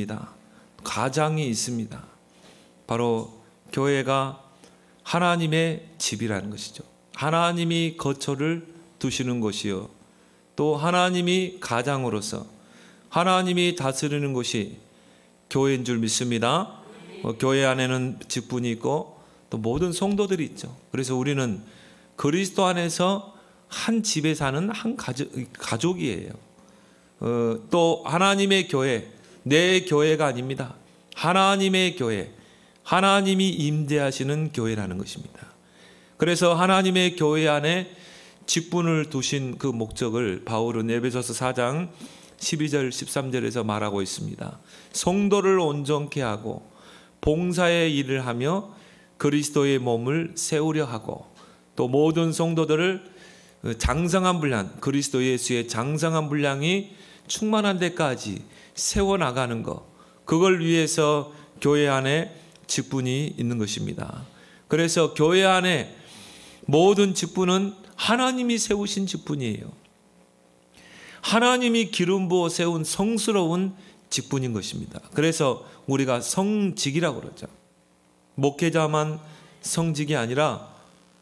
있습니다. 가장이 있습니다. 바로 교회가 하나님의 집이라는 것이죠. 하나님이 거처를 두시는 곳이요, 또 하나님이 가장으로서 하나님이 다스리는 곳이 교회인 줄 믿습니다. 교회 안에는 직분이 있고 또 모든 성도들이 있죠. 그래서 우리는 그리스도 안에서 한 집에 사는 한 가족이에요. 또 하나님의 교회, 내 교회가 아닙니다. 하나님의 교회, 하나님이 임재하시는 교회라는 것입니다. 그래서 하나님의 교회 안에 직분을 두신 그 목적을 바울은 에베소서 4장 12절 13절에서 말하고 있습니다. 성도를 온전케 하고 봉사의 일을 하며 그리스도의 몸을 세우려 하고, 또 모든 성도들을 장성한 분량, 그리스도 예수의 장성한 분량이 충만한 데까지 세워나가는 것, 그걸 위해서 교회 안에 직분이 있는 것입니다. 그래서 교회 안에 모든 직분은 하나님이 세우신 직분이에요. 하나님이 기름 부어 세운 성스러운 직분인 것입니다. 그래서 우리가 성직이라고 그러죠. 목회자만 성직이 아니라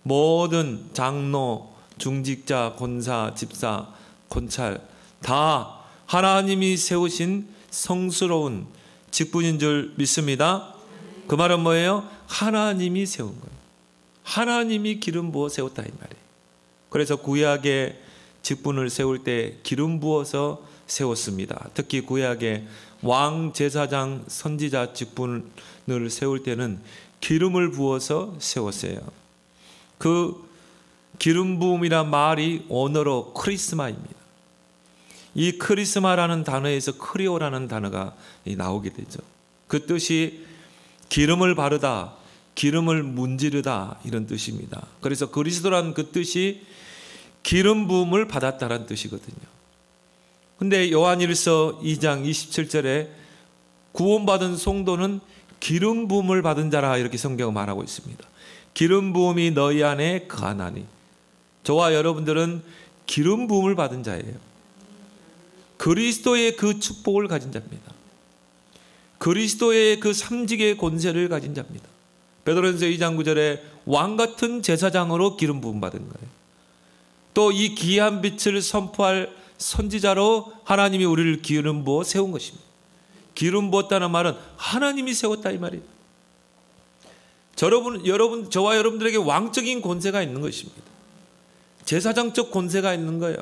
모든 장로, 중직자, 권사, 집사, 권찰 다 하나님이 세우신 성스러운 직분인 줄 믿습니다. 그 말은 뭐예요? 하나님이 세운 거예요. 하나님이 기름 부어 세웠다 이 말이에요. 그래서 구약의 직분을 세울 때 기름 부어서 세웠습니다. 특히 구약의 왕, 제사장, 선지자 직분을 세울 때는 기름을 부어서 세웠어요. 그 기름 부음이란 말이 원어로 크리스마입니다. 이 크리스마라는 단어에서 크리오라는 단어가 나오게 되죠. 그 뜻이 기름을 바르다, 기름을 문지르다 이런 뜻입니다. 그래서 그리스도라는 그 뜻이 기름 부음을 받았다라는 뜻이거든요. 근데 요한일서 2장 27절에 구원받은 성도는 기름 부음을 받은 자라 이렇게 성경은 말하고 있습니다. 기름 부음이 너희 안에 거하나니, 저와 여러분들은 기름 부음을 받은 자예요. 그리스도의 그 축복을 가진 자입니다. 그리스도의 그 삼직의 권세를 가진 자입니다. 베드로전서 2장 9절에 왕 같은 제사장으로 기름 부음 받은 거예요. 또 이 귀한 빛을 선포할 선지자로 하나님이 우리를 기름 부어 세운 것입니다. 기름 부었다는 말은 하나님이 세웠다 이 말이에요. 저와 여러분들에게 왕적인 권세가 있는 것입니다. 제사장적 권세가 있는 거예요.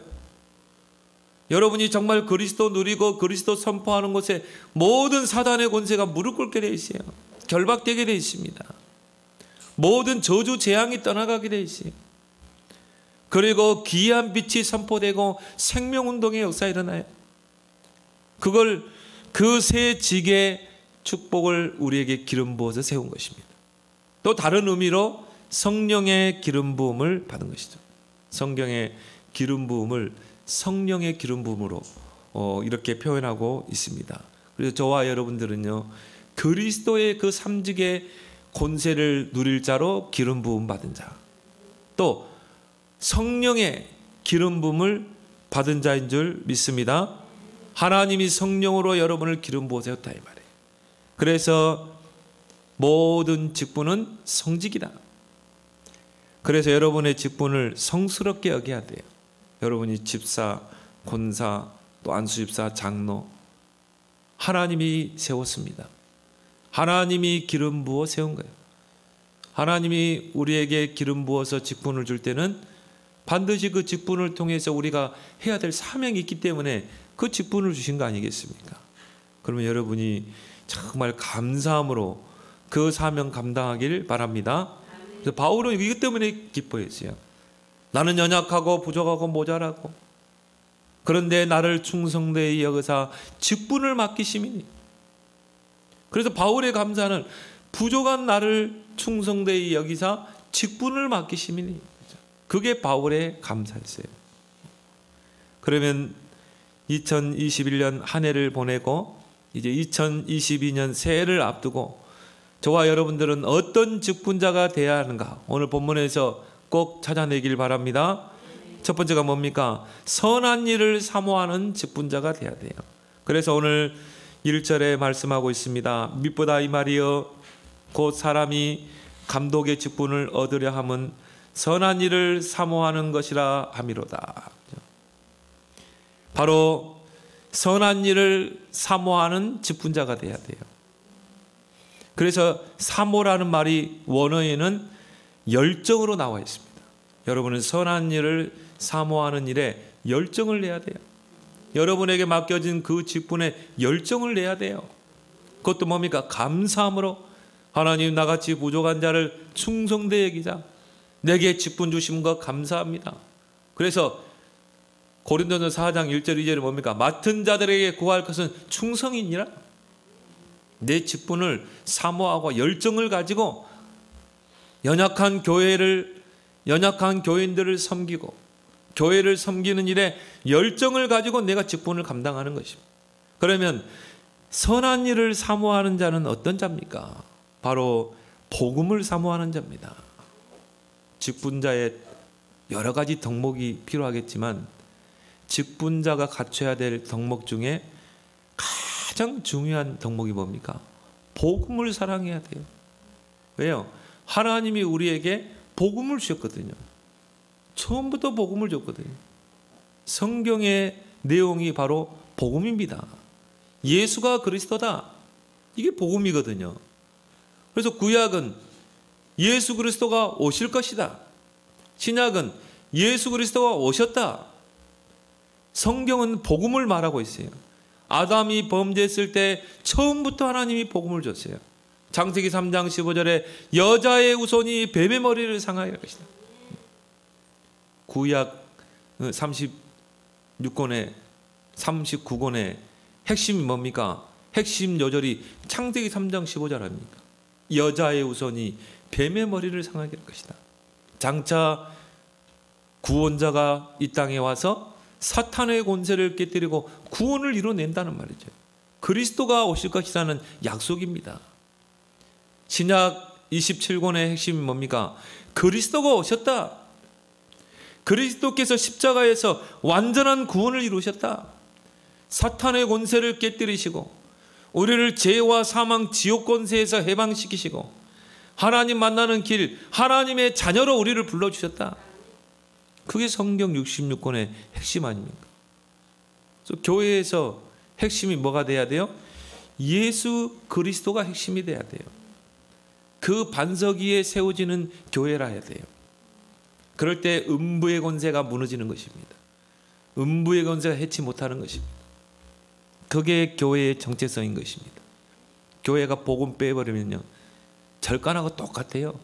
여러분이 정말 그리스도 누리고 그리스도 선포하는 곳에 모든 사단의 권세가 무릎 꿇게 되어 있어요. 결박되게 되어 있습니다. 모든 저주 재앙이 떠나가게 되어 있어요. 그리고 귀한 빛이 선포되고 생명운동의 역사가 일어나요. 그걸 그 새 직의 축복을 우리에게 기름 부어서 세운 것입니다. 또 다른 의미로 성령의 기름 부음을 받은 것이죠. 성경의 기름 부음을 성령의 기름 부음으로 이렇게 표현하고 있습니다. 그래서 저와 여러분들은요, 그리스도의 그 삼직의 권세를 누릴 자로 기름 부음 받은 자, 또 성령의 기름 부음을 받은 자인 줄 믿습니다. 하나님이 성령으로 여러분을 기름 부어 세웠다 이 말이에요. 그래서 모든 직분은 성직이다. 그래서 여러분의 직분을 성스럽게 여겨야 돼요. 여러분이 집사, 권사, 또 안수집사, 장로, 하나님이 세웠습니다. 하나님이 기름 부어 세운 거예요. 하나님이 우리에게 기름 부어서 직분을 줄 때는 반드시 그 직분을 통해서 우리가 해야 될 사명이 있기 때문에 그 직분을 주신 거 아니겠습니까? 그러면 여러분이 정말 감사함으로 그 사명 감당하길 바랍니다. 그래서 바울은 이것 때문에 기뻐했어요. 나는 연약하고 부족하고 모자라고, 그런데 나를 충성되이 여기사 직분을 맡기심이니. 그래서 바울의 감사는 부족한 나를 충성되이 여기사 직분을 맡기심이니. 그게 바울의 감사였어요. 그러면 2021년 한 해를 보내고 이제 2022년 새해를 앞두고 저와 여러분들은 어떤 직분자가 되어야 하는가, 오늘 본문에서 꼭 찾아내길 바랍니다. 첫 번째가 뭡니까? 선한 일을 사모하는 직분자가 되어야 돼요. 그래서 오늘 1절에 말씀하고 있습니다. mit보다 이 말이여 곧 사람이 감독의 직분을 얻으려 함은 선한 일을 사모하는 것이라 함이로다. 바로 선한 일을 사모하는 직분자가 돼야 돼요. 그래서 사모라는 말이 원어에는 열정으로 나와 있습니다. 여러분은 선한 일을 사모하는 일에 열정을 내야 돼요. 여러분에게 맡겨진 그 직분에 열정을 내야 돼요. 그것도 뭡니까? 감사함으로 하나님 나같이 부족한 자를 충성되게 여기자. 내게 직분 주신 것 감사합니다. 그래서 고린도전서 4장 1절 2절에 뭡니까? 맡은 자들에게 구할 것은 충성이니라. 내 직분을 사모하고 열정을 가지고 연약한 교인들을 섬기고 교회를 섬기는 일에 열정을 가지고 내가 직분을 감당하는 것입니다. 그러면 선한 일을 사모하는 자는 어떤 자입니까? 바로 복음을 사모하는 자입니다. 직분자의 여러 가지 덕목이 필요하겠지만 직분자가 갖춰야 될 덕목 중에 가장 중요한 덕목이 뭡니까? 복음을 사랑해야 돼요. 왜요? 하나님이 우리에게 복음을 주셨거든요. 처음부터 복음을 줬거든요. 성경의 내용이 바로 복음입니다. 예수가 그리스도다. 이게 복음이거든요. 그래서 구약은 예수 그리스도가 오실 것이다. 신약은 예수 그리스도가 오셨다. 성경은 복음을 말하고 있어요. 아담이 범죄했을 때 처음부터 하나님이 복음을 줬어요. 창세기 3장 15절에 여자의 후손이 뱀의 머리를 상하게 할 것이다. 구약 39권의 핵심이 뭡니까? 핵심 요절이 창세기 3장 15절 아닙니까? 여자의 후손이 뱀의 머리를 상하게 할 것이다. 장차 구원자가 이 땅에 와서 사탄의 권세를 깨뜨리고 구원을 이뤄낸다는 말이죠. 그리스도가 오실 것이라는 약속입니다. 신약 27권의 핵심이 뭡니까? 그리스도가 오셨다. 그리스도께서 십자가에서 완전한 구원을 이루셨다. 사탄의 권세를 깨뜨리시고 우리를 죄와 사망 지옥 권세에서 해방시키시고 하나님 만나는 길, 하나님의 자녀로 우리를 불러주셨다. 그게 성경 66권의 핵심 아닙니까? 그래서 교회에서 핵심이 뭐가 돼야 돼요? 예수 그리스도가 핵심이 돼야 돼요. 그 반석 위에 세워지는 교회라 해야 돼요. 그럴 때 음부의 권세가 무너지는 것입니다. 음부의 권세가 해치 못하는 것입니다. 그게 교회의 정체성인 것입니다. 교회가 복음 빼버리면요 절간하고 똑같아요.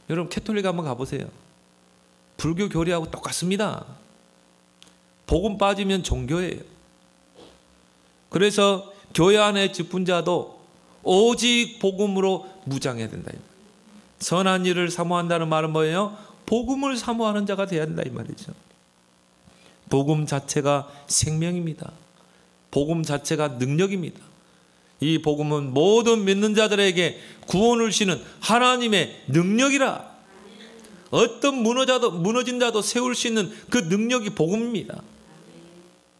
여러분 캐톨릭 한번 가보세요. 불교 교리하고 똑같습니다. 복음 빠지면 종교예요. 그래서 교회 안의 직분자도 오직 복음으로 무장해야 된다. 선한 일을 사모한다는 말은 뭐예요? 복음을 사모하는 자가 되어야 된다 이 말이죠. 복음 자체가 생명입니다. 복음 자체가 능력입니다. 이 복음은 모든 믿는 자들에게 구원을 주시는 하나님의 능력이라. 어떤 무너진 자도 세울 수 있는 그 능력이 복음입니다.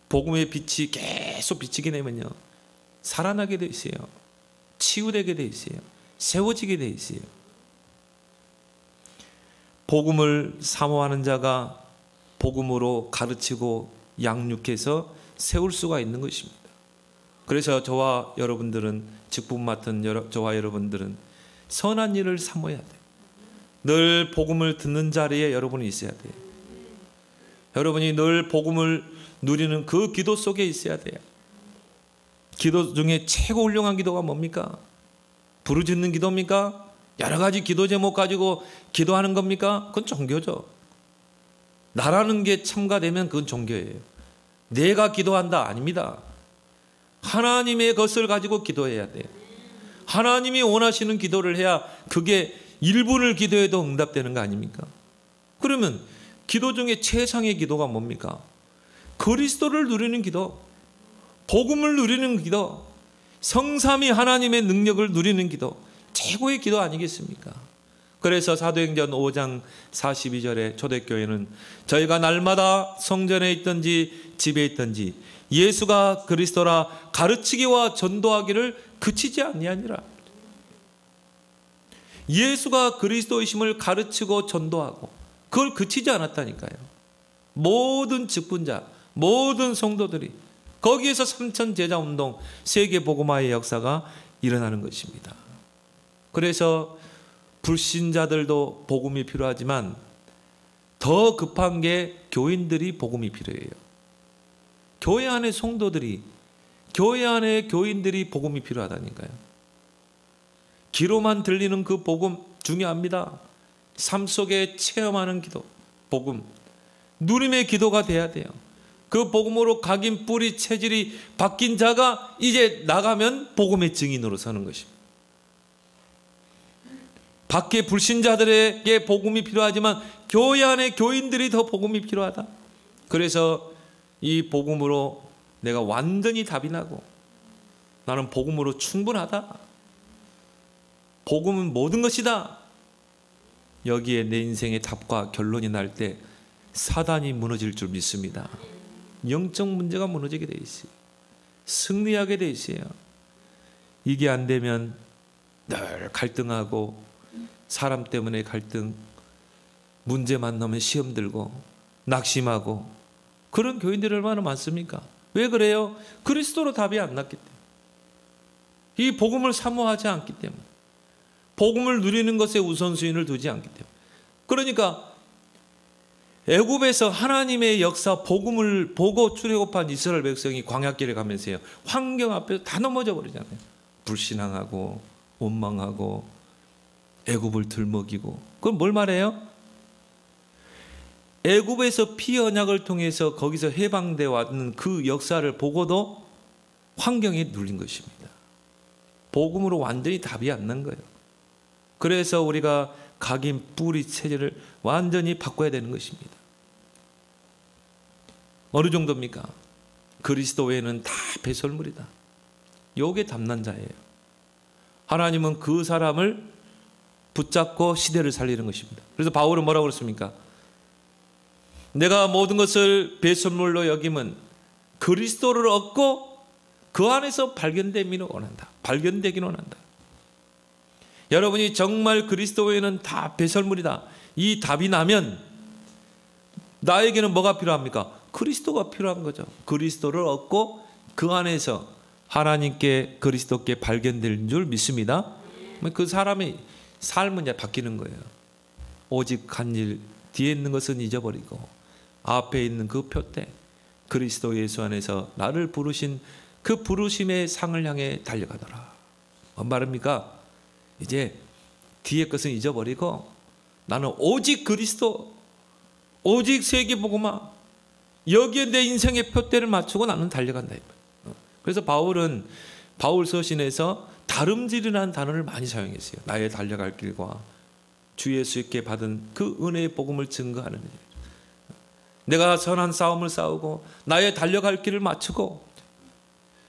복음의 빛이 계속 비치게 되면요 살아나게 돼 있어요. 치유되게 돼 있어요. 세워지게 돼 있어요. 복음을 사모하는 자가 복음으로 가르치고 양육해서 세울 수가 있는 것입니다. 그래서 저와 여러분들은 직분 맡은 저와 여러분들은 선한 일을 사모해야 돼요. 늘 복음을 듣는 자리에 여러분이 있어야 돼요. 여러분이 늘 복음을 누리는 그 기도 속에 있어야 돼요. 기도 중에 최고 훌륭한 기도가 뭡니까? 부르짖는 기도입니까? 여러 가지 기도 제목 가지고 기도하는 겁니까? 그건 종교죠. 나라는 게 첨가되면 그건 종교예요. 내가 기도한다 아닙니다. 하나님의 것을 가지고 기도해야 돼요. 하나님이 원하시는 기도를 해야 그게 1분을 기도해도 응답되는 거 아닙니까? 그러면 기도 중에 최상의 기도가 뭡니까? 그리스도를 누리는 기도, 복음을 누리는 기도, 성삼위 하나님의 능력을 누리는 기도, 최고의 기도 아니겠습니까? 그래서 사도행전 5장 42절에 초대교회는 저희가 날마다 성전에 있든지 집에 있든지 예수가 그리스도라 가르치기와 전도하기를 그치지 아니하니라. 예수가 그리스도이심을 가르치고 전도하고 그걸 그치지 않았다니까요. 모든 직분자, 모든 성도들이 거기에서 3천 제자 운동, 세계 복음화의 역사가 일어나는 것입니다. 그래서 불신자들도 복음이 필요하지만 더 급한 게 교인들이 복음이 필요해요. 교회 안에 성도들이, 교회 안에 교인들이 복음이 필요하다니까요. 귀로만 들리는 그 복음 중요합니다. 삶 속에 체험하는 기도, 복음, 누림의 기도가 돼야 돼요. 그 복음으로 각인 뿌리 체질이 바뀐 자가 이제 나가면 복음의 증인으로 서는 것입니다. 밖에 불신자들에게 복음이 필요하지만 교회 안에 교인들이 더 복음이 필요하다. 그래서 이 복음으로 내가 완전히 답이 나고 나는 복음으로 충분하다. 복음은 모든 것이다. 여기에 내 인생의 답과 결론이 날 때 사단이 무너질 줄 믿습니다. 영적 문제가 무너지게 돼 있어요. 승리하게 돼 있어요. 이게 안 되면 늘 갈등하고 사람 때문에 갈등, 문제 만나면 시험 들고 낙심하고 그런 교인들이 얼마나 많습니까? 왜 그래요? 그리스도로 답이 안 났기 때문에. 이 복음을 사모하지 않기 때문에. 복음을 누리는 것에 우선순위를 두지 않기 때문에. 그러니까 애굽에서 하나님의 역사 복음을 보고 출애굽한 이스라엘 백성이 광야길에 가면서요, 환경 앞에서 다 넘어져 버리잖아요. 불신앙하고 원망하고 애굽을 들먹이고. 그건 뭘 말해요? 애굽에서 피 언약을 통해서 거기서 해방되어 왔는 그 역사를 보고도 환경에 눌린 것입니다. 복음으로 완전히 답이 안 난 거예요. 그래서 우리가 각인 뿌리 체질을 완전히 바꿔야 되는 것입니다. 어느 정도입니까? 그리스도 외에는 다 배설물이다. 요게 담난 자예요. 하나님은 그 사람을 붙잡고 시대를 살리는 것입니다. 그래서 바울은 뭐라고 그랬습니까? 내가 모든 것을 배설물로 여김은 그리스도를 얻고 그 안에서 발견되기는 원한다. 발견되기는 원한다. 여러분이 정말 그리스도 외에는 다 배설물이다. 이 답이 나면 나에게는 뭐가 필요합니까? 그리스도가 필요한 거죠. 그리스도를 얻고 그 안에서 하나님께 그리스도께 발견될 줄 믿습니다. 그 사람의 삶은 이제 바뀌는 거예요. 오직 한 일, 뒤에 있는 것은 잊어버리고 앞에 있는 그 표대, 그리스도 예수 안에서 나를 부르신 그 부르심의 상을 향해 달려가더라. 뭔 말입니까? 이제 뒤의 것은 잊어버리고 나는 오직 그리스도, 오직 세계복음화, 여기에 내 인생의 표대를 맞추고 나는 달려간다. 그래서 바울은 바울 서신에서 다름질이라는 단어를 많이 사용했어요. 나의 달려갈 길과 주 예수께 받은 그 은혜의 복음을 증거하는 일. 내가 선한 싸움을 싸우고 나의 달려갈 길을 맞추고.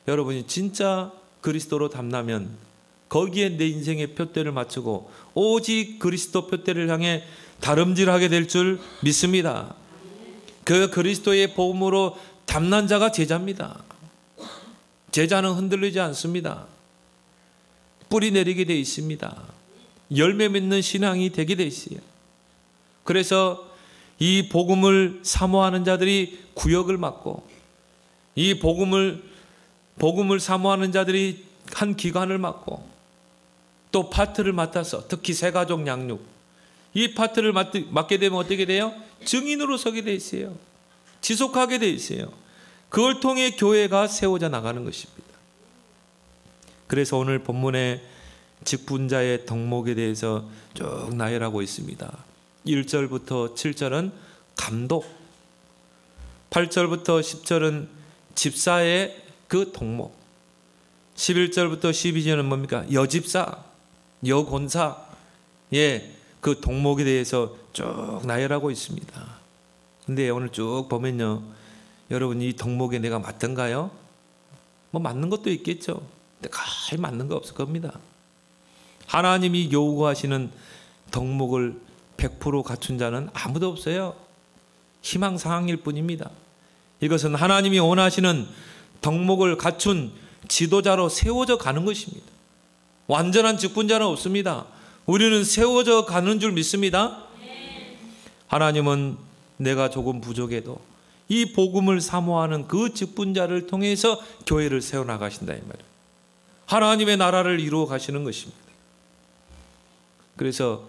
여러분이 진짜 그리스도로 담나면 거기에 내 인생의 표대를 맞추고 오직 그리스도 표대를 향해 다름질하게 될 줄 믿습니다. 그 그리스도의 복음으로 담난 자가 제자입니다. 제자는 흔들리지 않습니다. 뿌리 내리게 돼 있습니다. 열매 맺는 신앙이 되게 돼 있어요. 그래서 이 복음을 사모하는 자들이 구역을 맡고, 이 복음을 사모하는 자들이 한 기관을 맡고, 또 파트를 맡아서 특히 새가족 양육, 이 파트를 맡게 되면 어떻게 돼요? 증인으로 서게 돼 있어요. 지속하게 돼 있어요. 그걸 통해 교회가 세워져 나가는 것입니다. 그래서 오늘 본문의 직분자의 덕목에 대해서 쭉 나열하고 있습니다. 1절부터 7절은 감독, 8절부터 10절은 집사의 그 덕목, 11절부터 12절은 뭡니까? 여집사, 여권사의 그 덕목에 대해서 쭉 나열하고 있습니다. 근데 오늘 쭉 보면요, 여러분 이 덕목에 내가 맞던가요? 뭐 맞는 것도 있겠죠. 근데 거의 맞는 거 없을 겁니다. 하나님이 요구하시는 덕목을 100% 갖춘 자는 아무도 없어요. 희망사항일 뿐입니다. 이것은 하나님이 원하시는 덕목을 갖춘 지도자로 세워져 가는 것입니다. 완전한 직분자는 없습니다. 우리는 세워져 가는 줄 믿습니다. 하나님은 내가 조금 부족해도 이 복음을 사모하는 그 직분자를 통해서 교회를 세워나가신다 이 말이에요. 하나님의 나라를 이루어 가시는 것입니다. 그래서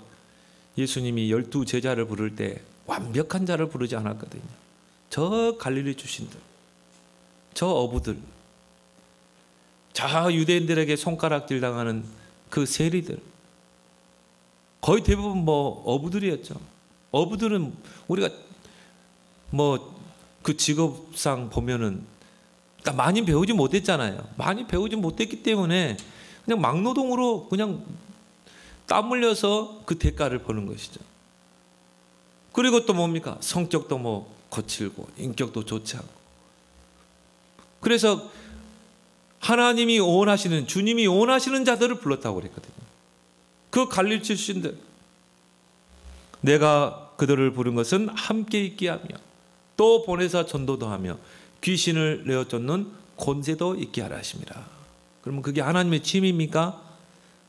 예수님이 12 제자를 부를 때 완벽한 자를 부르지 않았거든요. 저 갈릴리 출신들, 저 어부들, 저 유대인들에게 손가락질 당하는 그 세리들, 거의 대부분 어부들이었죠. 어부들은 우리가 그 직업상 보면은 많이 배우지 못했잖아요. 많이 배우지 못했기 때문에 그냥 막노동으로 그냥 땀 흘려서 그 대가를 보는 것이죠. 그리고 또 뭡니까? 성격도 거칠고 인격도 좋지 않고. 그래서 하나님이 원하시는, 주님이 원하시는 자들을 불렀다고 그랬거든요. 그 갈릴리 출신들, 내가 그들을 부른 것은 함께 있게 하며 또 보내사 전도도 하며 귀신을 내어 쫓는 권세도 있게 하라 하십니다. 그러면 그게 하나님의 취미입니까?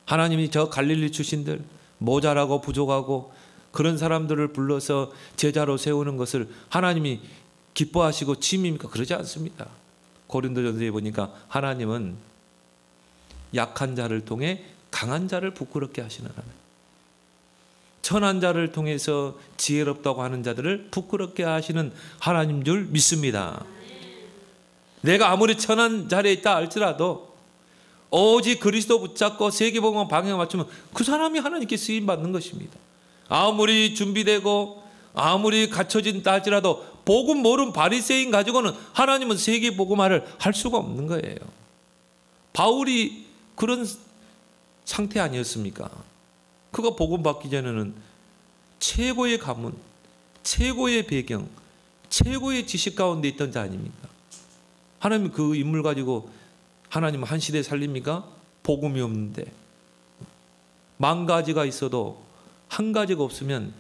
하나님이 저 갈릴리 출신들, 모자라고 부족하고 그런 사람들을 불러서 제자로 세우는 것을 하나님이 기뻐하시고 취미입니까? 그러지 않습니다. 고린도전서에 보니까 하나님은 약한 자를 통해 강한 자를 부끄럽게 하시는 하나님, 천한 자를 통해서 지혜롭다고 하는 자들을 부끄럽게 하시는 하나님 줄 믿습니다. 내가 아무리 천한 자리에 있다 할지라도 오직 그리스도 붙잡고 세계복음 방향을 맞추면 그 사람이 하나님께 쓰임받는 것입니다. 아무리 준비되고 아무리 갖춰진다 할지라도 복음 모르는 바리새인 가지고는 하나님은 세계복음화를 할 수가 없는 거예요. 바울이 그런 상태 아니었습니까? 그가 복음 받기 전에는 최고의 가문, 최고의 배경, 최고의 지식 가운데 있던 자 아닙니까? 하나님 그 인물 가지고 하나님 한 시대 살립니까? 복음이 없는데. 10,000가지가 있어도 한 가지가 없으면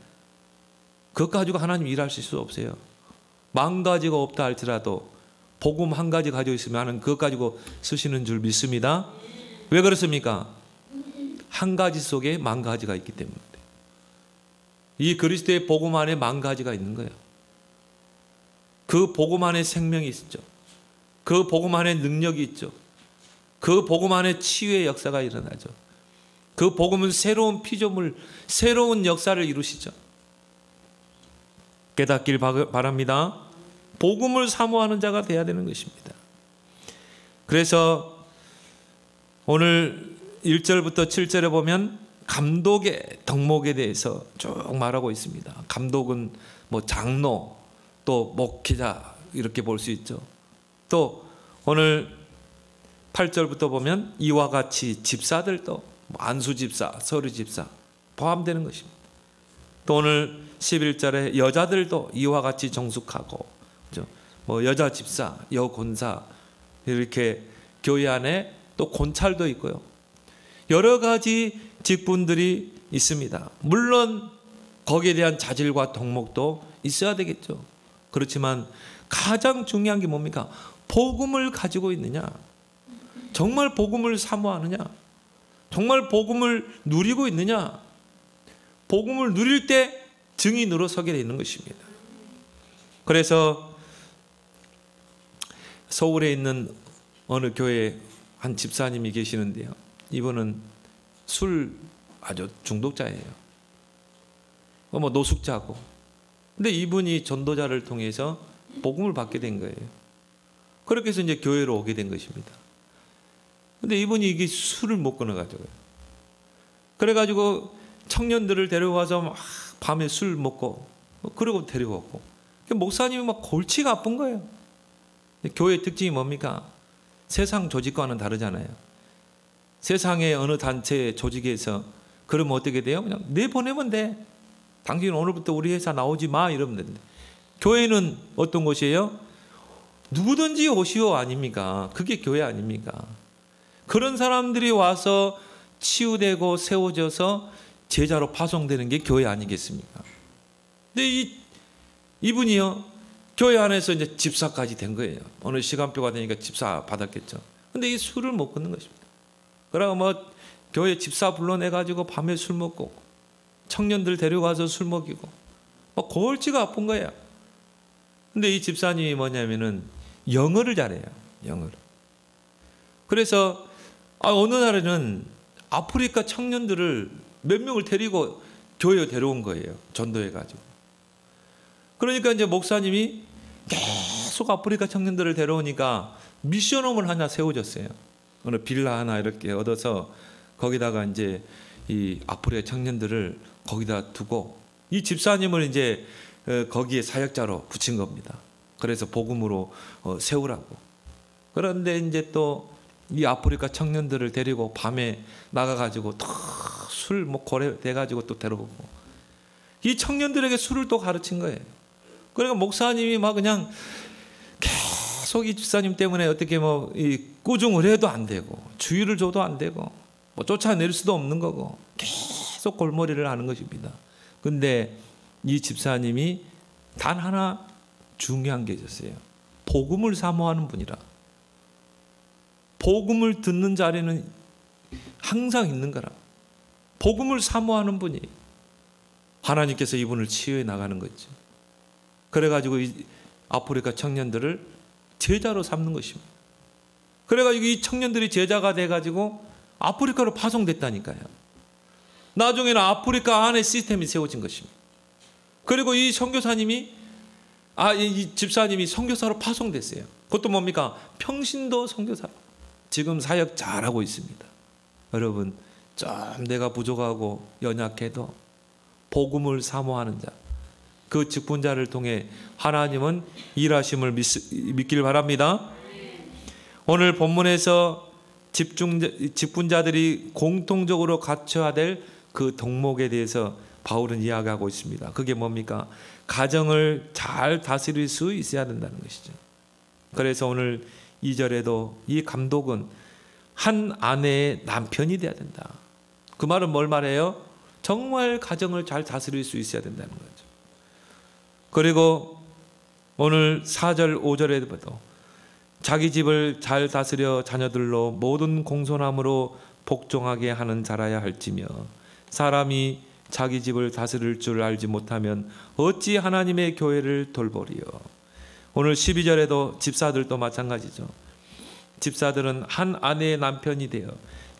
그것 가지고 하나님 일하실 수 없어요. 10,000가지가 없다 할지라도 복음 한 가지 가지고 있으면 하나님 그것 가지고 쓰시는 줄 믿습니다. 왜 그렇습니까? 한 가지 속에 10,000가지가 있기 때문에. 이 그리스도의 복음 안에 10,000가지가 있는 거예요. 그 복음 안에 생명이 있죠. 그 복음 안에 능력이 있죠. 그 복음 안에 치유의 역사가 일어나죠. 그 복음은 새로운 피조물, 새로운 역사를 이루시죠. 깨닫길 바랍니다. 복음을 사모하는 자가 되어야 되는 것입니다. 그래서 오늘 1절부터 7절에 보면 감독의 덕목에 대해서 쭉 말하고 있습니다. 감독은 장로, 또 목회자 이렇게 볼 수 있죠. 또 오늘 8절부터 보면 이와 같이 집사들도 안수집사, 서류집사 포함되는 것입니다. 또 오늘 11절에 여자들도 이와 같이 정숙하고, 그렇죠? 여자 집사, 여권사 이렇게 교회 안에 또 권찰도 있고요. 여러 가지 직분들이 있습니다. 물론 거기에 대한 자질과 덕목도 있어야 되겠죠. 그렇지만 가장 중요한 게 뭡니까? 복음을 가지고 있느냐? 정말 복음을 사모하느냐? 정말 복음을 누리고 있느냐? 복음을 누릴 때 증인으로 서게 되는 것입니다. 그래서 서울에 있는 어느 교회에 한 집사님이 계시는데요. 이분은 술 아주 중독자예요. 노숙자고. 근데 이분이 전도자를 통해서 복음을 받게 된 거예요. 그렇게 해서 이제 교회로 오게 된 것입니다. 근데 이분이 이게 술을 못 끊어가지고요. 그래가지고 청년들을 데려와서 막 밤에 술 먹고, 그러고 데려왔고. 목사님이 막 골치가 아픈 거예요. 교회의 특징이 뭡니까? 세상 조직과는 다르잖아요. 세상의 어느 단체 조직에서 그러면 어떻게 돼요? 그냥 내보내면 돼. 당신 오늘부터 우리 회사 나오지 마 이러면 되는데, 교회는 어떤 곳이에요? 누구든지 오시오 아닙니까? 그게 교회 아닙니까? 그런 사람들이 와서 치유되고 세워져서 제자로 파송되는 게 교회 아니겠습니까? 근데 이분이요, 교회 안에서 이제 집사까지 된 거예요. 어느 시간표가 되니까 집사 받았겠죠. 근데 이 술을 못 끊는 것입니다. 그러고 뭐 교회 집사 불러내가지고 밤에 술 먹고 청년들 데려가서 술 먹이고 뭐 골치가 아픈 거예요. 근데 이 집사님이 뭐냐면은 영어를 잘해요. 영어를. 그래서 어느 날에는 아프리카 청년들을 몇 명을 데리고 교회에 데려온 거예요. 전도해가지고. 그러니까 이제 목사님이 계속 아프리카 청년들을 데려오니까 미션홈을 하나 세워줬어요. 어느 빌라 하나 이렇게 얻어서 거기다가 이제 이 아프리카 청년들을 거기다 두고 이 집사님을 이제 거기에 사역자로 붙인 겁니다. 그래서 복음으로 세우라고. 그런데 이제 또 이 아프리카 청년들을 데리고 밤에 나가가지고 술 뭐 고래 돼가지고 또 데려오고 이 청년들에게 술을 또 가르친 거예요. 그러니까 목사님이 막 그냥 계속 이 집사님 때문에 어떻게 뭐 이 꾸중을 해도 안 되고 주의를 줘도 안 되고 뭐 쫓아낼 수도 없는 거고 계속 골머리를 하는 것입니다. 근데 이 집사님이 단 하나 중요한 게 있었어요. 복음을 사모하는 분이라. 복음을 듣는 자리는 항상 있는 거라. 복음을 사모하는 분이 하나님께서 이분을 치유해 나가는 거죠. 그래가지고 이 아프리카 청년들을 제자로 삼는 것입니다. 그래가지고 이 청년들이 제자가 돼가지고 아프리카로 파송됐다니까요. 나중에는 아프리카 안에 시스템이 세워진 것입니다. 그리고 이 선교사님이 이 집사님이 선교사로 파송됐어요. 그것도 뭡니까? 평신도 선교사로 지금 사역 잘하고 있습니다. 여러분, 좀 내가 부족하고 연약해도 복음을 사모하는 자, 그 직분자를 통해 하나님은 일하심을 믿길 바랍니다. 오늘 본문에서 직분자들이 공통적으로 갖춰야 될 그 덕목에 대해서 바울은 이야기하고 있습니다. 그게 뭡니까? 가정을 잘 다스릴 수 있어야 된다는 것이죠. 그래서 오늘 2절에도 이 감독은 한 아내의 남편이 돼야 된다. 그 말은 뭘 말해요? 정말 가정을 잘 다스릴 수 있어야 된다는 거죠. 그리고 오늘 4절 5절에도 자기 집을 잘 다스려 자녀들로 모든 공손함으로 복종하게 하는 자라야 할지며 사람이 자기 집을 다스릴 줄 알지 못하면 어찌 하나님의 교회를 돌보리요. 오늘 12절에도 집사들도 마찬가지죠. 집사들은 한 아내의 남편이 되어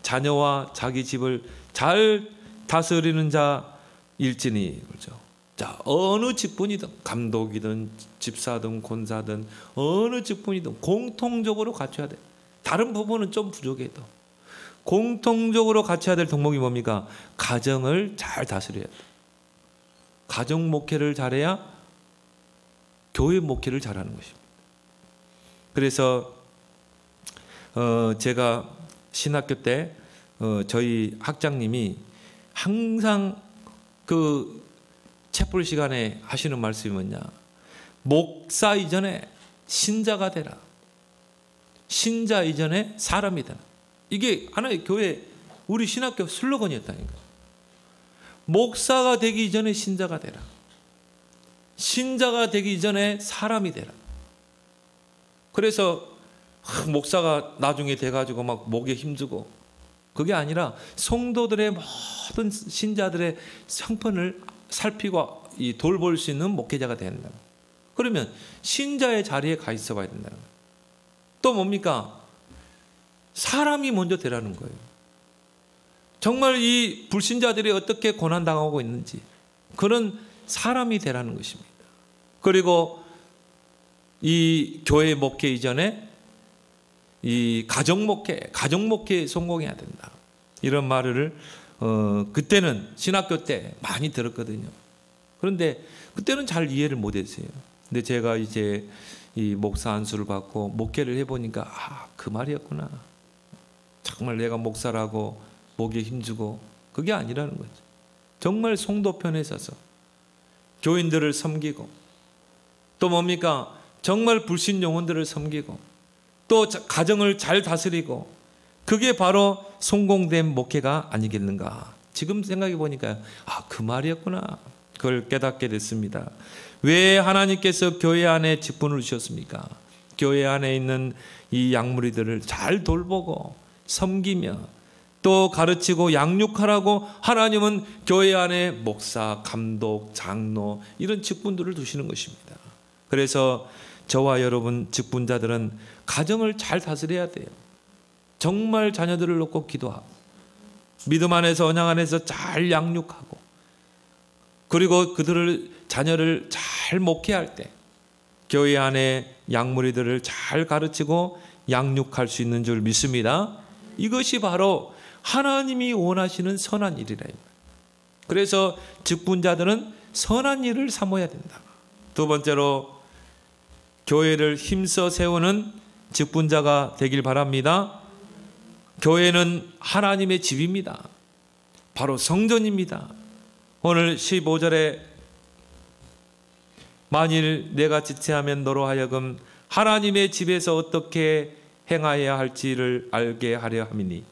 자녀와 자기 집을 잘 다스리는 자일지니. 그렇죠. 자, 어느 직분이든 감독이든 집사든 권사든 어느 직분이든 공통적으로 갖춰야 돼. 다른 부분은 좀 부족해도 공통적으로 갖춰야 될 덕목이 뭡니까? 가정을 잘 다스려야 돼. 가정 목회를 잘해야 교회 목회를 잘하는 것입니다. 그래서 제가 신학교 때 저희 학장님이 항상 그 채플 시간에 하시는 말씀이 뭐냐? 목사 이전에 신자가 되라. 신자 이전에 사람이 되라. 이게 하나의 교회 우리 신학교 슬로건이었다니까. 목사가 되기 전에 신자가 되라. 신자가 되기 전에 사람이 되라. 그래서 목사가 나중에 돼가지고 막 목에 힘주고 그게 아니라 성도들의 모든 신자들의 형편을 살피고 돌볼 수 있는 목회자가 된다. 그러면 신자의 자리에 가 있어 봐야 된다는 거예요. 또 뭡니까? 사람이 먼저 되라는 거예요. 정말 이 불신자들이 어떻게 고난당하고 있는지 그런 사람이 되라는 것입니다. 그리고 이 교회 목회 이전에 이 가정 목회에 성공해야 된다. 이런 말을 그때는 신학교 때 많이 들었거든요. 그런데 그때는 잘 이해를 못했어요. 근데 제가 이제 이 목사 안수를 받고 목회를 해보니까 그 말이었구나. 정말 내가 목사라고 목에 힘주고 그게 아니라는 거죠. 정말 성도 편에 서서 교인들을 섬기고 또 뭡니까? 정말 불신 영혼들을 섬기고 또 가정을 잘 다스리고 그게 바로 성공된 목회가 아니겠는가. 지금 생각해 보니까 그 말이었구나. 그걸 깨닫게 됐습니다. 왜 하나님께서 교회 안에 직분을 주셨습니까? 교회 안에 있는 이 양무리들을 잘 돌보고 섬기며 또 가르치고 양육하라고 하나님은 교회 안에 목사, 감독, 장로 이런 직분들을 두시는 것입니다. 그래서 저와 여러분 직분자들은 가정을 잘 다스려야 돼요. 정말 자녀들을 놓고 기도하고 믿음 안에서 언약 안에서 잘 양육하고 그리고 그들을 자녀를 잘 목회할 때 교회 안에 양무리들을 잘 가르치고 양육할 수 있는 줄 믿습니다. 이것이 바로 하나님이 원하시는 선한 일이라. 그래서 직분자들은 선한 일을 삼아야 된다. 두 번째로 교회를 힘써 세우는 직분자가 되길 바랍니다. 교회는 하나님의 집입니다. 바로 성전입니다. 오늘 15절에 만일 내가 지체하면 너로 하여금 하나님의 집에서 어떻게 행하여야 할지를 알게 하려 함이니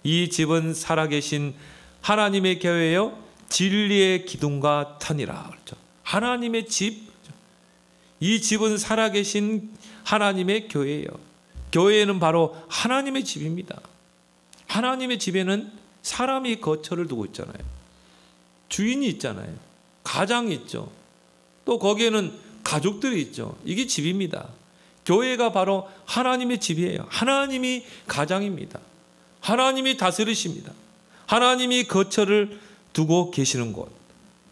이 집은 살아계신 하나님의 교회요 진리의 기둥과 터니라. 그렇죠. 하나님의 집, 이 집은 살아계신 하나님의 교회예요. 교회는 바로 하나님의 집입니다. 하나님의 집에는 사람이 거처를 두고 있잖아요. 주인이 있잖아요. 가장이 있죠. 또 거기에는 가족들이 있죠. 이게 집입니다. 교회가 바로 하나님의 집이에요. 하나님이 가장입니다. 하나님이 다스리십니다. 하나님이 거처를 두고 계시는 곳.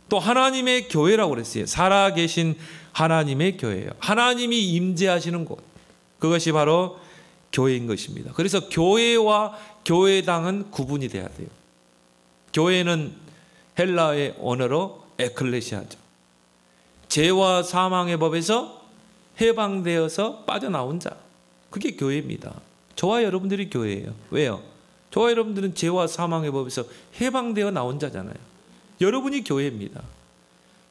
또 하나님의 교회라고 그랬어요. 살아계신 하나님의 교회예요. 하나님이 임재하시는 곳. 그것이 바로 교회인 것입니다. 그래서 교회와 교회당은 구분이 돼야 돼요. 교회는 헬라의 언어로 에클레시아죠. 죄와 사망의 법에서 해방되어서 빠져나온 자. 그게 교회입니다. 저와 여러분들이 교회예요. 왜요? 저와 여러분들은 죄와 사망의 법에서 해방되어 나온 자잖아요. 여러분이 교회입니다.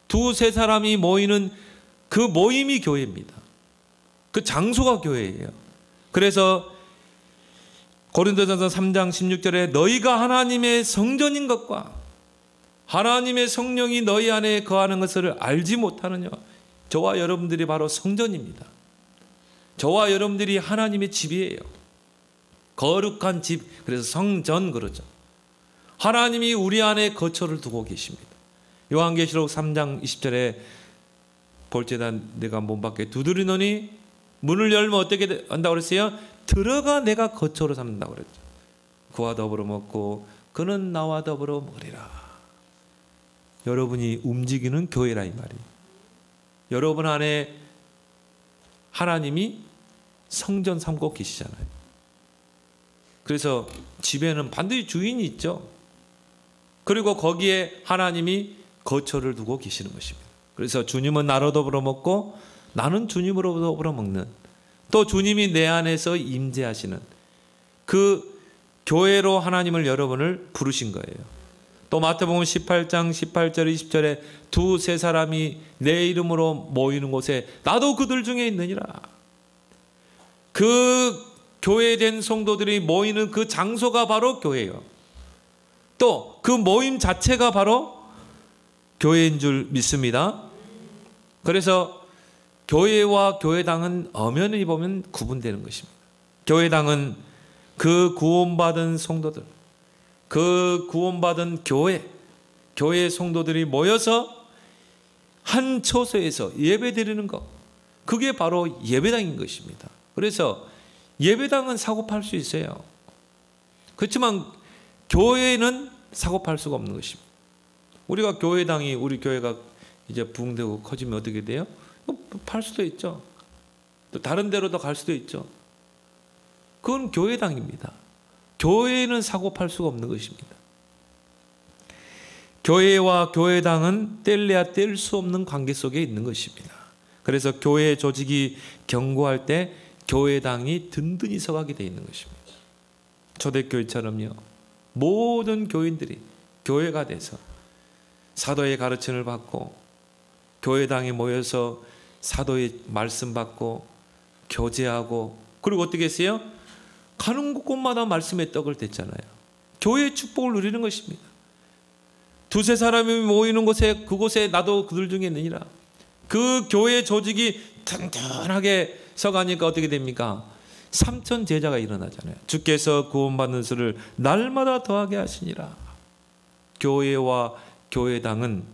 두세 사람이 모이는 그 모임이 교회입니다. 그 장소가 교회예요. 그래서 고린도전서 3장 16절에 너희가 하나님의 성전인 것과 하나님의 성령이 너희 안에 거하는 것을 알지 못하느냐. 저와 여러분들이 바로 성전입니다. 저와 여러분들이 하나님의 집이에요. 거룩한 집, 그래서 성전 그러죠. 하나님이 우리 안에 거처를 두고 계십니다. 요한계시록 3장 20절에 볼지다 내가 문 밖에 두드리노니 문을 열면 어떻게 한다고 그랬어요? 들어가 내가 거처로 삼는다고 그랬죠. 그와 더불어 먹고 그는 나와 더불어 먹으리라. 여러분이 움직이는 교회라 이 말이에요. 여러분 안에 하나님이 성전 삼고 계시잖아요. 그래서 집에는 반드시 주인이 있죠. 그리고 거기에 하나님이 거처를 두고 계시는 것입니다. 그래서 주님은 나로 더불어 먹고 나는 주님으로 더불어 먹는, 또 주님이 내 안에서 임재하시는 그 교회로 하나님을 여러분을 부르신 거예요. 또 마태복음 18장 18절 20절에 두세 사람이 내 이름으로 모이는 곳에 나도 그들 중에 있느니라. 그 교회된 성도들이 모이는 그 장소가 바로 교회예요. 또 그 모임 자체가 바로 교회인 줄 믿습니다. 그래서 교회와 교회당은 엄연히 보면 구분되는 것입니다. 교회당은 그 구원받은 성도들, 그 구원받은 교회 성도들이 모여서 한 처소에서 예배드리는 것, 그게 바로 예배당인 것입니다. 그래서 예배당은 사고팔 수 있어요. 그렇지만 교회는 사고팔 수가 없는 것입니다. 우리가 교회당이, 우리 교회가 이제 부흥되고 커지면 어떻게 돼요? 팔 수도 있죠. 또 다른 데로도 갈 수도 있죠. 그건 교회당입니다. 교회는 사고팔 수가 없는 것입니다. 교회와 교회당은 뗄래야 뗄 수 없는 관계 속에 있는 것입니다. 그래서 교회 조직이 견고할 때 교회당이 든든히 서가게 되어 있는 것입니다. 초대교회처럼요, 모든 교인들이 교회가 돼서 사도의 가르침을 받고 교회당에 모여서 사도의 말씀 받고 교제하고, 그리고 어떻게 했어요? 가는 곳마다 말씀의 떡을 댔잖아요. 교회의 축복을 누리는 것입니다. 두세 사람이 모이는 곳에 그곳에 나도 그들 중에 있느니라. 그 교회 조직이 튼튼하게 서가니까 어떻게 됩니까? 3천 제자가 일어나잖아요. 주께서 구원받는 수를 날마다 더하게 하시니라. 교회와 교회당은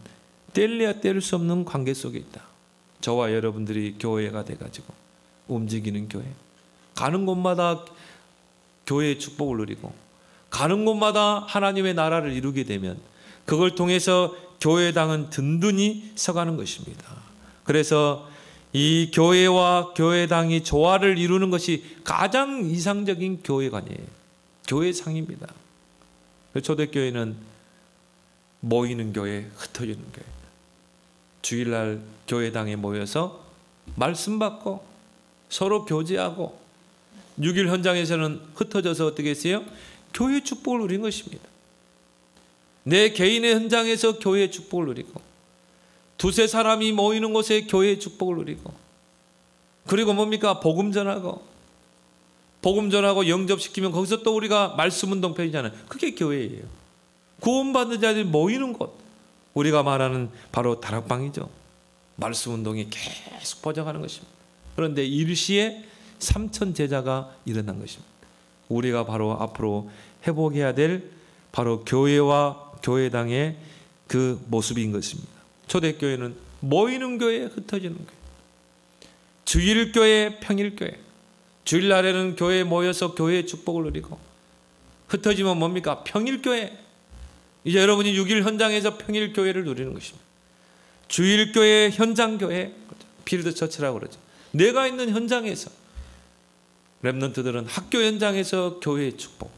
뗄래야 뗄 수 없는 관계 속에 있다. 저와 여러분들이 교회가 돼가지고 움직이는 교회, 가는 곳마다 교회의 축복을 누리고 가는 곳마다 하나님의 나라를 이루게 되면 그걸 통해서 교회당은 든든히 서가는 것입니다. 그래서 이 교회와 교회당이 조화를 이루는 것이 가장 이상적인 교회관이에요. 교회상입니다. 초대교회는 모이는 교회, 흩어지는 교회. 주일날 교회당에 모여서 말씀 받고 서로 교제하고 6일 현장에서는 흩어져서 어떻게 했어요? 교회의 축복을 누린 것입니다. 내 개인의 현장에서 교회의 축복을 누리고 두세 사람이 모이는 곳에 교회의 축복을 누리고 그리고 뭡니까? 복음 전하고 영접시키면 거기서 또 우리가 말씀운동 펴잖아요. 그게 교회예요. 구원받는 자들이 모이는 곳, 우리가 말하는 바로 다락방이죠. 말씀운동이 계속 퍼져가는 것입니다. 그런데 일시에 3천 제자가 일어난 것입니다. 우리가 바로 앞으로 회복해야 될 바로 교회와 교회당의 그 모습인 것입니다. 초대교회는 모이는 교회, 흩어지는 교회. 주일교회, 평일교회. 주일날에는 교회에 모여서 교회의 축복을 누리고 흩어지면 뭡니까? 평일교회. 이제 여러분이 6일 현장에서 평일교회를 누리는 것입니다. 주일교회, 현장교회, 필드 처치라고 그러죠. 내가 있는 현장에서 렘넌트들은 학교 현장에서 교회의 축복,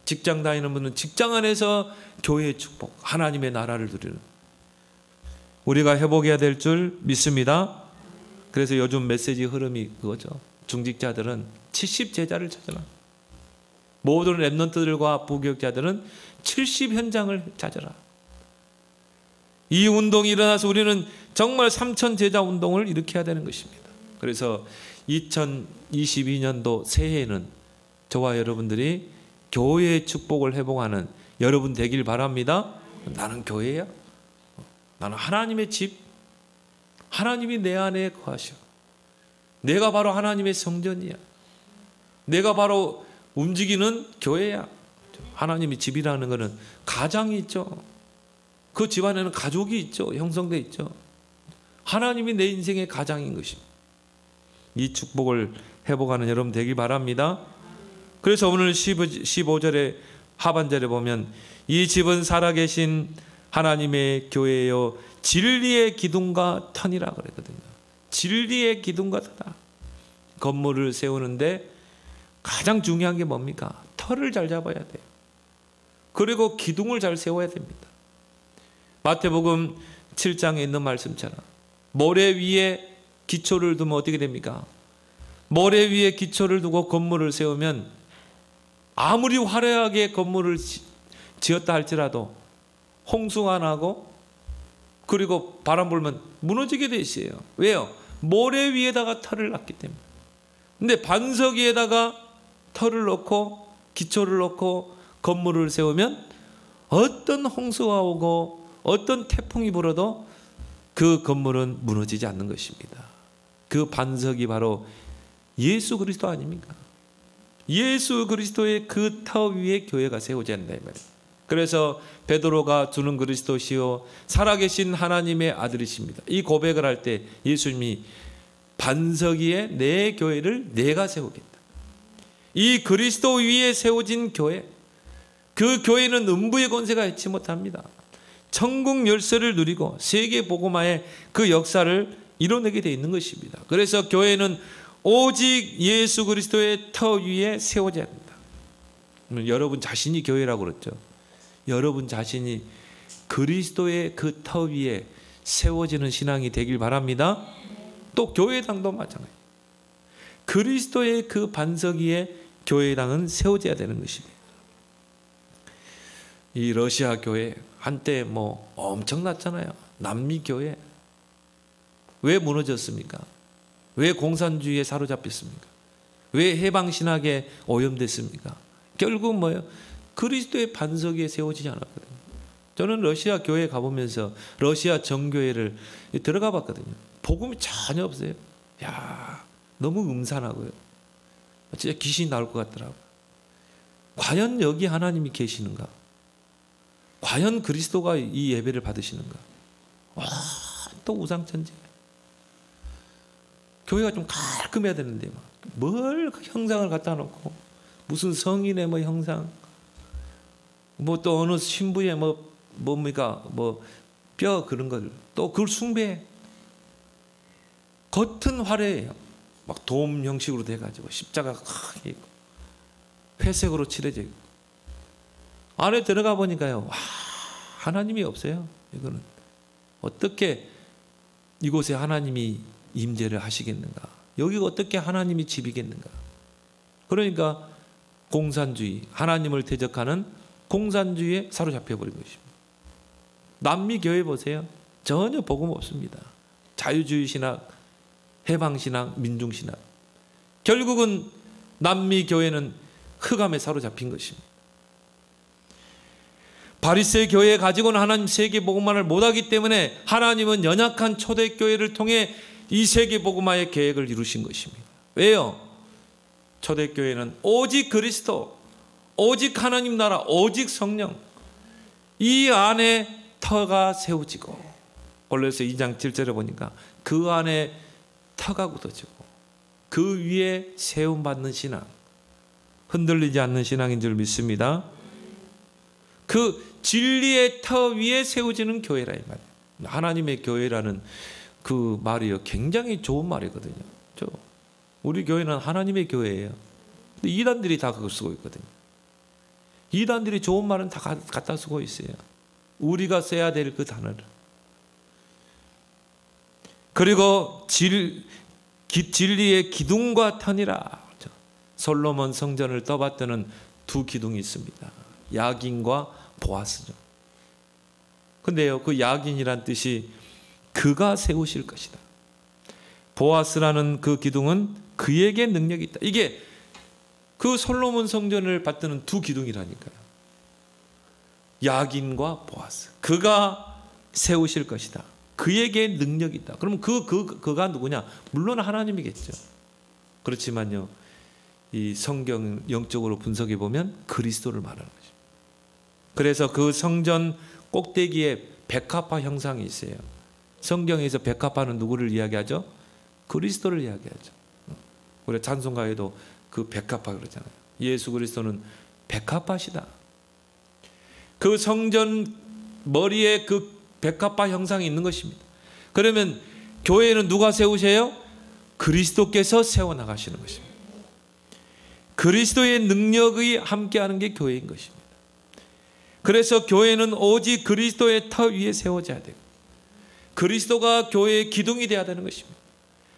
직장 다니는 분은 직장 안에서 교회의 축복, 하나님의 나라를 누리는 우리가 회복해야 될 줄 믿습니다. 그래서 요즘 메시지 흐름이 그거죠. 중직자들은 70제자를 찾아라. 모든 렘넌트들과 부교육자들은 70 현장을 찾아라. 이 운동이 일어나서 우리는 정말 3천 제자 운동을 일으켜야 되는 것입니다. 그래서 2022년도 새해에는 저와 여러분들이 교회의 축복을 회복하는 여러분 되길 바랍니다. 나는 교회야. 나는 하나님의 집. 하나님이 내 안에 거하셔. 내가 바로 하나님의 성전이야. 내가 바로 움직이는 교회야. 하나님의 집이라는 것은 가장이 있죠. 그 집안에는 가족이 있죠. 형성되어 있죠. 하나님이 내 인생의 가장인 것입니다. 이 축복을 회복하는 여러분 되길 바랍니다. 그래서 오늘 15절의 하반절에 보면 이 집은 살아계신 하나님의 교회요 진리의 기둥과 터니라 그랬거든요. 진리의 기둥과 터다. 건물을 세우는데 가장 중요한 게 뭡니까? 터를 잘 잡아야 돼요. 그리고 기둥을 잘 세워야 됩니다. 마태복음 7장에 있는 말씀처럼 모래 위에 기초를 두면 어떻게 됩니까? 모래 위에 기초를 두고 건물을 세우면 아무리 화려하게 건물을 지었다 할지라도 홍수가 나고 그리고 바람 불면 무너지게 돼 있어요. 왜요? 모래 위에다가 터를 놨기 때문에. 근데 반석 위에다가 터를 놓고 기초를 놓고 건물을 세우면 어떤 홍수가 오고 어떤 태풍이 불어도 그 건물은 무너지지 않는 것입니다. 그 반석이 바로 예수 그리스도 아닙니까? 예수 그리스도의 그 터 위에 교회가 세워져야 한다 이 말이에요. 그래서 베드로가 주는 그리스도시요 살아계신 하나님의 아들이십니다. 이 고백을 할 때 예수님이 반석 위에 내 교회를 내가 세우겠다. 이 그리스도 위에 세워진 교회, 그 교회는 음부의 권세가 있지 못합니다. 천국 열쇠를 누리고 세계 복음화의 그 역사를 이뤄내게 되어 있는 것입니다. 그래서 교회는 오직 예수 그리스도의 터 위에 세워져야 합니다. 여러분 자신이 교회라고 그랬죠. 여러분 자신이 그리스도의 그 터 위에 세워지는 신앙이 되길 바랍니다. 또 교회당도 마찬가지예요. 그리스도의 그 반석 위에 교회당은 세워져야 되는 것입니다. 이 러시아 교회 한때 뭐 엄청났잖아요. 남미 교회 왜 무너졌습니까? 왜 공산주의에 사로잡혔습니까? 왜 해방신학에 오염됐습니까? 결국 뭐예요? 그리스도의 반석 위에 세워지지 않았거든요. 저는 러시아 교회 가보면서 러시아 정교회를 들어가 봤거든요. 복음이 전혀 없어요. 야, 너무 음산하고요. 진짜 귀신이 나올 것 같더라고요. 과연 여기 하나님이 계시는가? 과연 그리스도가 이 예배를 받으시는가? 와, 또 우상천지. 교회가 좀 깔끔해야 되는데 뭘 형상을 갖다 놓고 무슨 성인의 뭐 형상, 뭐 또 어느 신부의 뭡니까 뼈 그런 걸 또 그걸 숭배해. 겉은 화려해요. 막 돔 형식으로 돼가지고 십자가 크게 있고 회색으로 칠해져 있고 안에 들어가 보니까요, 와, 하나님이 없어요. 이거는 어떻게 이곳에 하나님이 임재를 하시겠는가? 여기가 어떻게 하나님이 집이겠는가? 그러니까 공산주의, 하나님을 대적하는 공산주의에 사로잡혀 버린 것입니다. 남미 교회 보세요. 전혀 복음 없습니다. 자유주의 신학, 해방 신학, 민중 신학. 결국은 남미 교회는 흑암에 사로잡힌 것입니다. 바리새 교회에 가지고는 하나님 세계 복음화를 못하기 때문에 하나님은 연약한 초대교회를 통해 이 세계 복음화의 계획을 이루신 것입니다. 왜요? 초대교회는 오직 그리스도, 오직 하나님 나라, 오직 성령, 이 안에 터가 세워지고, 골로새 2장 7절에 보니까 그 안에 터가 굳어지고 그 위에 세움받는 신앙, 흔들리지 않는 신앙인 줄 믿습니다. 그 진리의 터 위에 세워지는 교회라 이 말이에요. 하나님의 교회라는 그 말이요, 굉장히 좋은 말이거든요. 우리 교회는 하나님의 교회예요. 근데 이단들이 다 그걸 쓰고 있거든요. 이단들이 좋은 말은 다 갖다 쓰고 있어요. 우리가 써야 될 그 단어를. 그리고 진리의 기둥과 터니라. 솔로몬 성전을 떠받드는 두 기둥이 있습니다. 야긴과 보아스죠. 근데요, 그 야긴이란 뜻이 그가 세우실 것이다. 보아스라는 그 기둥은 그에게 능력이 있다. 이게 그 솔로몬 성전을 받드는 두 기둥이라니까요. 야긴과 보아스. 그가 세우실 것이다. 그에게 능력이 있다. 그럼 그가 누구냐? 물론 하나님이겠죠. 그렇지만요, 이 성경 영적으로 분석해 보면 그리스도를 말하는 거죠. 그래서 그 성전 꼭대기에 백합화 형상이 있어요. 성경에서 백합화는 누구를 이야기하죠? 그리스도를 이야기하죠. 우리 찬송가에도 그 백합화 그러잖아요. 예수 그리스도는 백합화시다. 그 성전 머리에 그 백합화 형상이 있는 것입니다. 그러면 교회는 누가 세우세요? 그리스도께서 세워나가시는 것입니다. 그리스도의 능력이 함께하는 게 교회인 것입니다. 그래서 교회는 오직 그리스도의 터 위에 세워져야 돼요. 그리스도가 교회의 기둥이 되어야 되는 것입니다.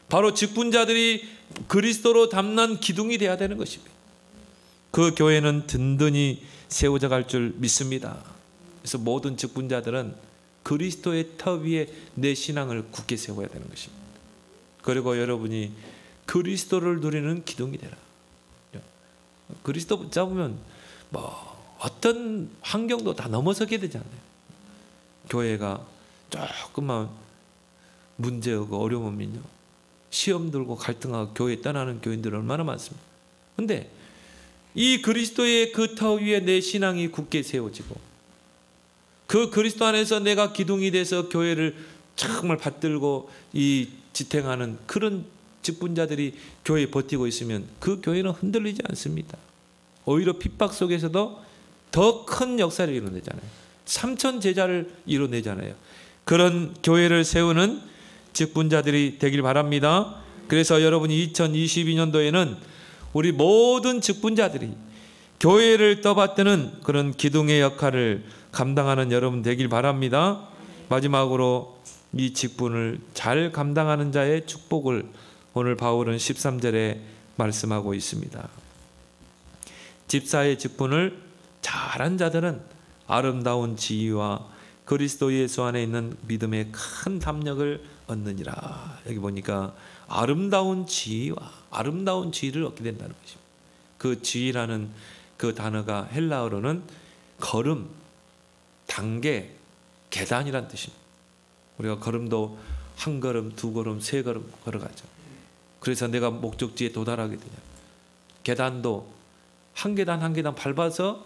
바로 직분자들이 그리스도로 담난 기둥이 되어야 되는 것입니다. 그 교회는 든든히 세워져 갈 줄 믿습니다. 그래서 모든 직분자들은 그리스도의 터 위에 내 신앙을 굳게 세워야 되는 것입니다. 그리고 여러분이 그리스도를 누리는 기둥이 되라. 그리스도 붙잡으면 어떤 환경도 다 넘어서게 되잖아요. 교회가 조금만 문제하고 어려움 오면요, 시험 들고 갈등하고 교회 떠나는 교인들 얼마나 많습니다. 그런데 이 그리스도의 그 터 위에 내 신앙이 굳게 세워지고 그 그리스도 안에서 내가 기둥이 돼서 교회를 정말 받들고 이 지탱하는 그런 직분자들이 교회에 버티고 있으면 그 교회는 흔들리지 않습니다. 오히려 핍박 속에서도 더 큰 역사를 이뤄내잖아요. 3,000 제자를 이뤄내잖아요. 그런 교회를 세우는 직분자들이 되길 바랍니다. 그래서 여러분이 2022년도에는 우리 모든 직분자들이 교회를 떠받드는 그런 기둥의 역할을 감당하는 여러분 되길 바랍니다. 마지막으로 이 직분을 잘 감당하는 자의 축복을 오늘 바울은 13절에 말씀하고 있습니다. 집사의 직분을 잘한 자들은 아름다운 지위와 그리스도 예수 안에 있는 믿음의 큰 담력을 얻느니라. 여기 보니까 아름다운 지위와 아름다운 지위를 얻게 된다는 것입니다. 그 지위라는 그 단어가 헬라어로는 거름, 단계, 계단이란 뜻입니다. 우리가 걸음도 한 걸음, 두 걸음, 세 걸음 걸어가죠. 그래서 내가 목적지에 도달하게 되냐. 계단도 한 계단 한 계단 밟아서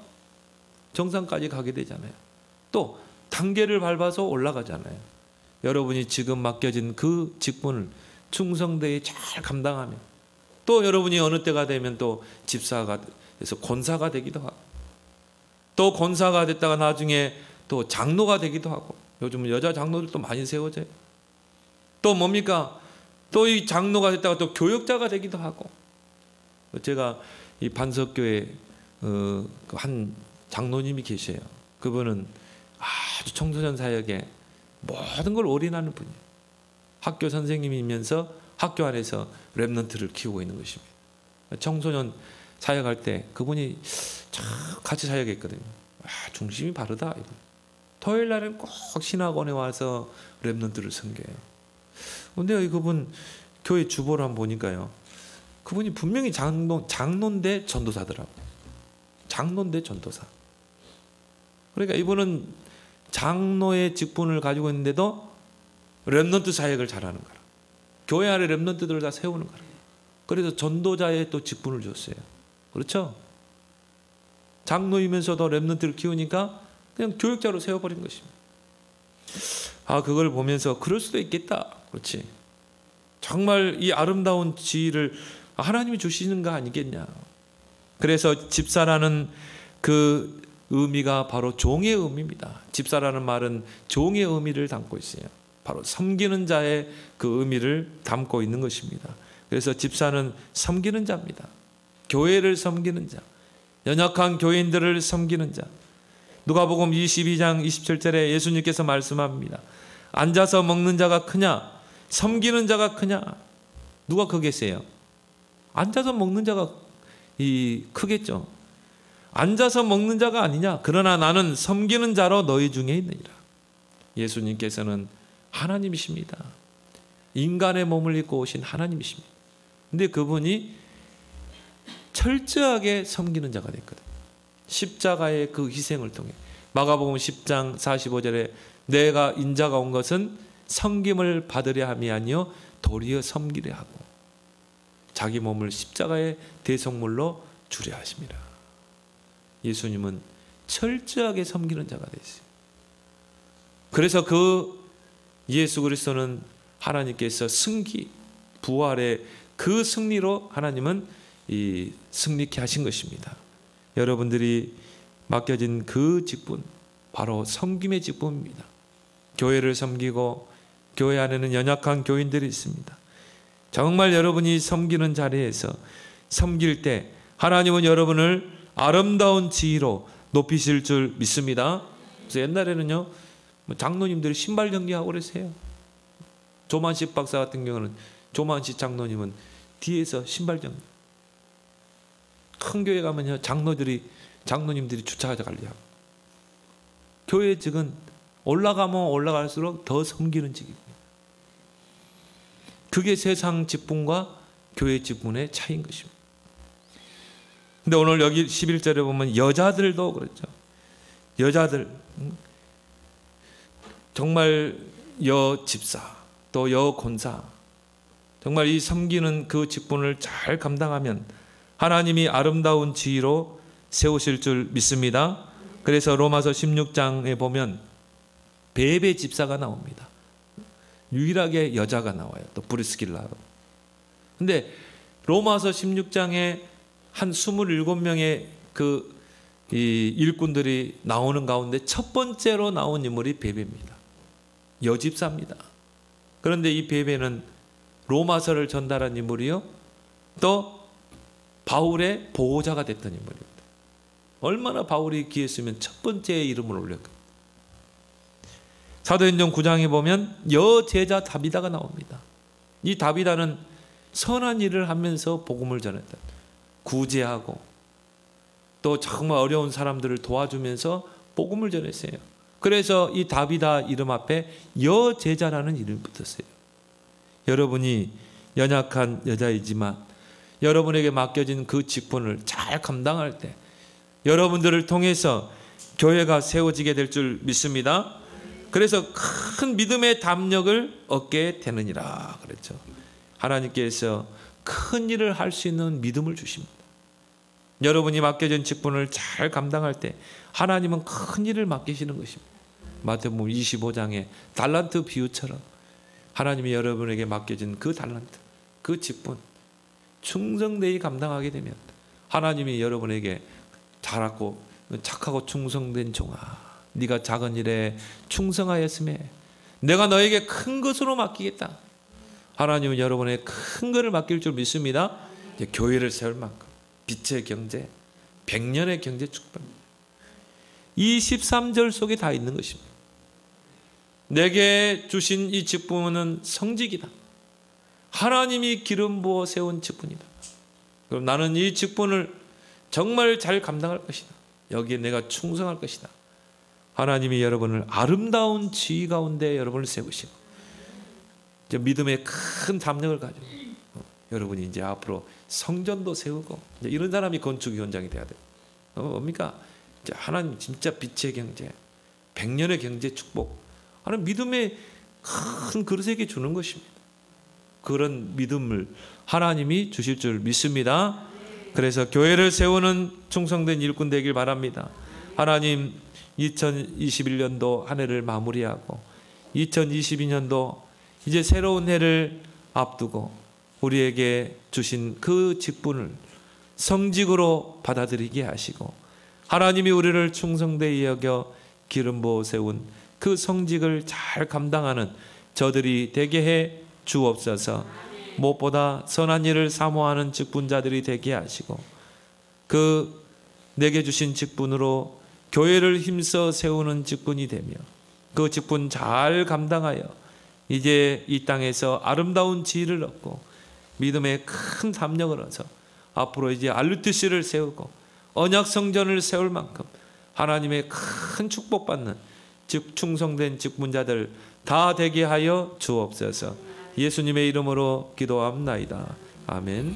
정상까지 가게 되잖아요. 또 단계를 밟아서 올라가잖아요. 여러분이 지금 맡겨진 그 직분을 충성되게 잘 감당하면 또 여러분이 어느 때가 되면 또 집사가 돼서 권사가 되기도 하고 또 권사가 됐다가 나중에 또 장로가 되기도 하고 요즘은 여자 장로들도 많이 세워져요. 또 뭡니까? 또 이 장로가 됐다가 또 교역자가 되기도 하고 제가 이 반석교회 한 장로님이 계셔요. 그분은 아주 청소년 사역에 모든 걸 올인하는 분이에요. 학교 선생님이면서 학교 안에서 렘넌트를 키우고 있는 것입니다. 청소년 사역할 때 그분이 참 같이 사역했거든요. 중심이 바르다. 토요일 날은 꼭 신학원에 와서 렘넌트를 섬겨요. 근데 그분 교회 주보를 한번 보니까요. 그분이 분명히 장로인데 전도사더라고요. 장로인데 전도사. 그러니까 이분은 장로의 직분을 가지고 있는데도 렘넌트 사역을 잘하는 거라. 교회 안에 렘넌트들을 다 세우는 거라. 그래서 전도자의 또 직분을 줬어요. 그렇죠? 장로이면서도 렘넌트를 키우니까 그냥 교육자로 세워버린 것입니다. 그걸 보면서 그럴 수도 있겠다. 그렇지. 정말 이 아름다운 지위를 하나님이 주시는 거 아니겠냐. 그래서 집사라는 그 의미가 바로 종의 의미입니다. 집사라는 말은 종의 의미를 담고 있어요. 바로 섬기는 자의 그 의미를 담고 있는 것입니다. 그래서 집사는 섬기는 자입니다. 교회를 섬기는 자, 연약한 교인들을 섬기는 자. 누가복음 22장 27절에 예수님께서 말씀합니다. 앉아서 먹는 자가 크냐 섬기는 자가 크냐. 누가 크겠어요? 앉아서 먹는 자가 크겠죠. 앉아서 먹는 자가 아니냐. 그러나 나는 섬기는 자로 너희 중에 있느니라. 예수님께서는 하나님이십니다. 인간의 몸을 입고 오신 하나님이십니다. 근데 그분이 철저하게 섬기는 자가 됐거든요. 십자가의 그 희생을 통해 마가복음 10장 45절에 내가 인자가 온 것은 섬김을 받으려 함이 아니요 도리어 섬기려 하고 자기 몸을 십자가의 대속물로 주려 하십니다. 예수님은 철저하게 섬기는 자가 됐어요. 그래서 그 예수 그리스도는 하나님께서 승기, 부활의 그 승리로 하나님은 승리케 하신 것입니다. 여러분들이 맡겨진 그 직분, 바로 섬김의 직분입니다. 교회를 섬기고 교회 안에는 연약한 교인들이 있습니다. 정말 여러분이 섬기는 자리에서 섬길 때 하나님은 여러분을 아름다운 지위로 높이실 줄 믿습니다. 그래서 옛날에는요, 장로님들이 신발 정리하고 그러세요. 조만식 박사 같은 경우는 조만식 장로님은 뒤에서 신발 정리. 큰 교회 가면요, 장로님들이 주차하자 관리하고. 교회 직은 올라가면 올라갈수록 더 섬기는 직입니다. 그게 세상 직분과 교회 직분의 차이인 것입니다. 근데 오늘 여기 11절에 보면 여자들도 그렇죠. 여자들 정말 여집사 또 여권사 정말 이 섬기는 그 직분을 잘 감당하면 하나님이 아름다운 지위로 세우실 줄 믿습니다. 그래서 로마서 16장에 보면 베베 집사가 나옵니다. 유일하게 여자가 나와요. 또 브리스길라. 근데 로마서 16장에 한 27명의 이 일꾼들이 나오는 가운데 첫 번째로 나온 인물이 베베입니다. 여집사입니다. 그런데 이 베베는 로마서를 전달한 인물이요. 또 바울의 보호자가 됐던 인물입니다. 얼마나 바울이 귀했으면 첫 번째 이름을 올렸거든요. 사도행전 9장에 보면 여제자 다비다가 나옵니다. 이 다비다는 선한 일을 하면서 복음을 전했다. 구제하고 또 정말 어려운 사람들을 도와주면서 복음을 전했어요. 그래서 이 다비다 이름 앞에 여제자라는 이름이 붙었어요. 여러분이 연약한 여자이지만 여러분에게 맡겨진 그 직분을 잘 감당할 때 여러분들을 통해서 교회가 세워지게 될 줄 믿습니다. 그래서 큰 믿음의 담력을 얻게 되느니라 그랬죠. 하나님께서 큰 일을 할 수 있는 믿음을 주십니다. 여러분이 맡겨진 직분을 잘 감당할 때 하나님은 큰 일을 맡기시는 것입니다. 마태복음 25장의 달란트 비유처럼 하나님이 여러분에게 맡겨진 그 달란트, 그 직분 충성되이 감당하게 되면 하나님이 여러분에게 잘하고 착하고 충성된 종아, 네가 작은 일에 충성하였음에 내가 너에게 큰 것으로 맡기겠다. 하나님은 여러분에게 큰 것을 맡길 줄 믿습니다. 교회를 세울 만큼 빛의 경제, 100년의 경제 축복입니다. 이 13절 속에 다 있는 것입니다. 내게 주신 이 직분은 성직이다. 하나님이 기름 부어 세운 직분이다. 그럼 나는 이 직분을 정말 잘 감당할 것이다. 여기에 내가 충성할 것이다. 하나님이 여러분을 아름다운 지위 가운데 여러분을 세우시고 이제 믿음의 큰 담력을 가지고 여러분이 이제 앞으로 성전도 세우고 이제 이런 사람이 건축위원장이 돼야 돼요. 뭡니까? 이제 하나님 진짜 빛의 경제, 100년의 경제 축복, 하나님 믿음의 큰 그릇에게 주는 것입니다. 그런 믿음을 하나님이 주실 줄 믿습니다. 그래서 교회를 세우는 충성된 일꾼 되길 바랍니다. 하나님 2021년도 한 해를 마무리하고 2022년도 이제 새로운 해를 앞두고 우리에게 주신 그 직분을 성직으로 받아들이게 하시고 하나님이 우리를 충성되이 여겨 기름 부어 세운 그 성직을 잘 감당하는 저들이 되게 해 주옵소서. 무엇보다 선한 일을 사모하는 직분자들이 되게 하시고 그 내게 주신 직분으로 교회를 힘써 세우는 직분이 되며 그 직분 잘 감당하여 이제 이 땅에서 아름다운 지위를 얻고 믿음의 큰 담력을 얻어 앞으로 이제 RUTC를 세우고 언약 성전을 세울 만큼 하나님의 큰 축복받는 즉 충성된 직분자들 다 되게 하여 주옵소서. 예수님의 이름으로 기도합나이다. 아멘.